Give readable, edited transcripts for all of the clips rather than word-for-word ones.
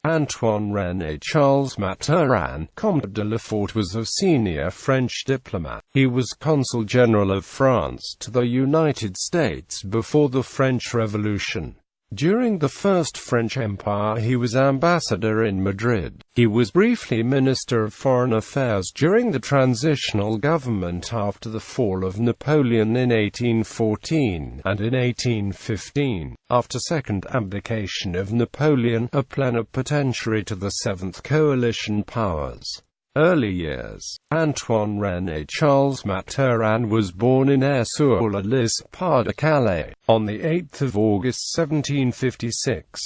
Antoine René Charles Mathurin, Comte de Laforêt, was a senior French diplomat. He was Consul General of France to the United States before the French Revolution. During the First French Empire he was ambassador in Madrid. He was briefly Minister of Foreign Affairs during the transitional government after the fall of Napoleon in 1814, and in 1815, after second abdication of Napoleon, a plenipotentiary to the Seventh Coalition Powers. Early years. Antoine René Charles Mathurin was born in Aix-sur-le-Lys, Pas-de-Calais, on 8 August 1756.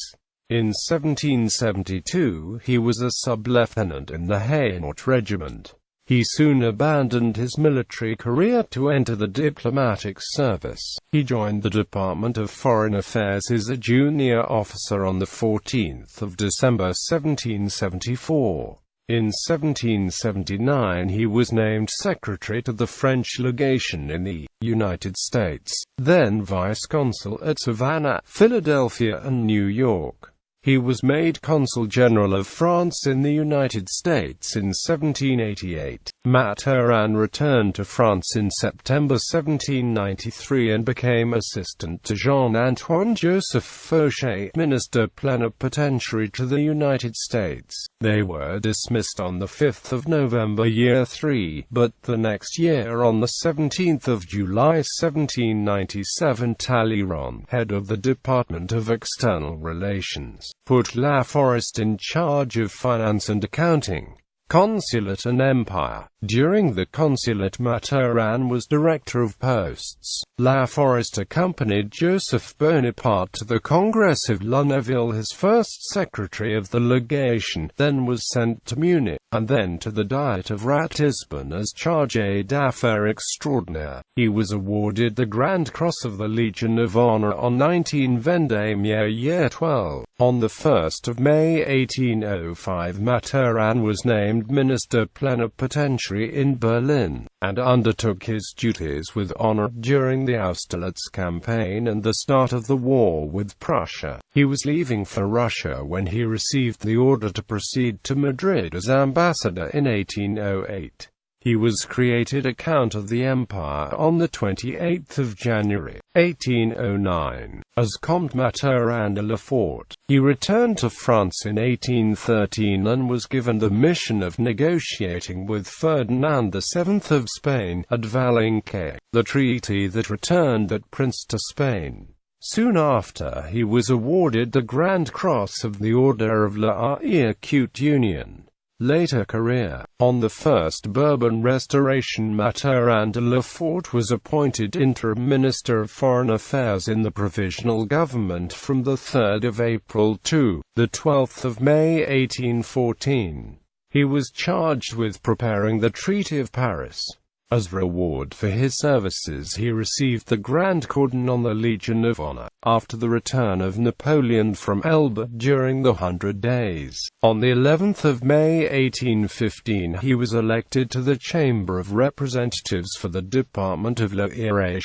In 1772 he was a sub-lieutenant in the Hainaut regiment. He soon abandoned his military career to enter the diplomatic service. He joined the Department of Foreign Affairs as a junior officer on 14 December 1774. In 1779 he was named secretary to the French legation in the United States, then vice-consul at Savannah, Philadelphia and New York. He was made Consul General of France in the United States in 1788. Mathurin returned to France in September 1793 and became assistant to Jean-Antoine Joseph Fouché, Minister Plenipotentiary to the United States. They were dismissed on 5 November Year 3, but the next year on 17 July 1797 Talleyrand, head of the Department of External Relations, put Laforêt in charge of finance and accounting, consulate and empire. During the consulate Mathurin was director of posts. Laforêt accompanied Joseph Bonaparte to the Congress of Lunéville, his first secretary of the legation, then was sent to Munich, and then to the Diet of Ratisbonne as chargé d'affaires extraordinaire. He was awarded the Grand Cross of the Legion of Honor on 19 Vendémiaire Year 12. On 1 May 1805 Mathurin was named Minister Plenipotentiary in Berlin, and undertook his duties with honor during the Austerlitz campaign and the start of the war with Prussia. He was leaving for Russia when he received the order to proceed to Madrid as ambassador in 1808. He was created Count of the Empire on 28 January, 1809, as Comte Mathurin de Laforêt. He returned to France in 1813 and was given the mission of negotiating with Ferdinand VII of Spain, at Valencia, the treaty that returned that prince to Spain. Soon after he was awarded the Grand Cross of the Order of l'Acute Union. Later career. On the First Bourbon Restoration Mathurin de Laforêt was appointed interim Minister of Foreign Affairs in the Provisional Government from 3 April to 12 May 1814. He was charged with preparing the Treaty of Paris. As reward for his services he received the Grand Cordon on the Legion of Honor, after the return of Napoleon from Elba during the 100 Days. On the 11th of May 1815 he was elected to the Chamber of Representatives for the Department of l'He.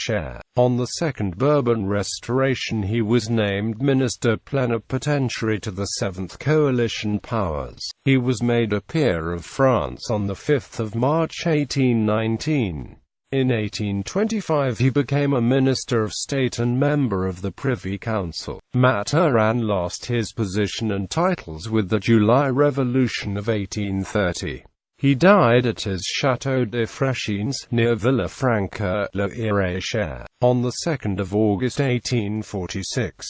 On the Second Bourbon Restoration he was named Minister Plenipotentiary to the Seventh Coalition Powers. He was made a peer of France on 5 March 1819. In 1825 he became a Minister of State and member of the Privy Council. Mathurin lost his position and titles with the July Revolution of 1830. He died at his Château de Frechines, near Villafranca, l'He, on 2 August 1846.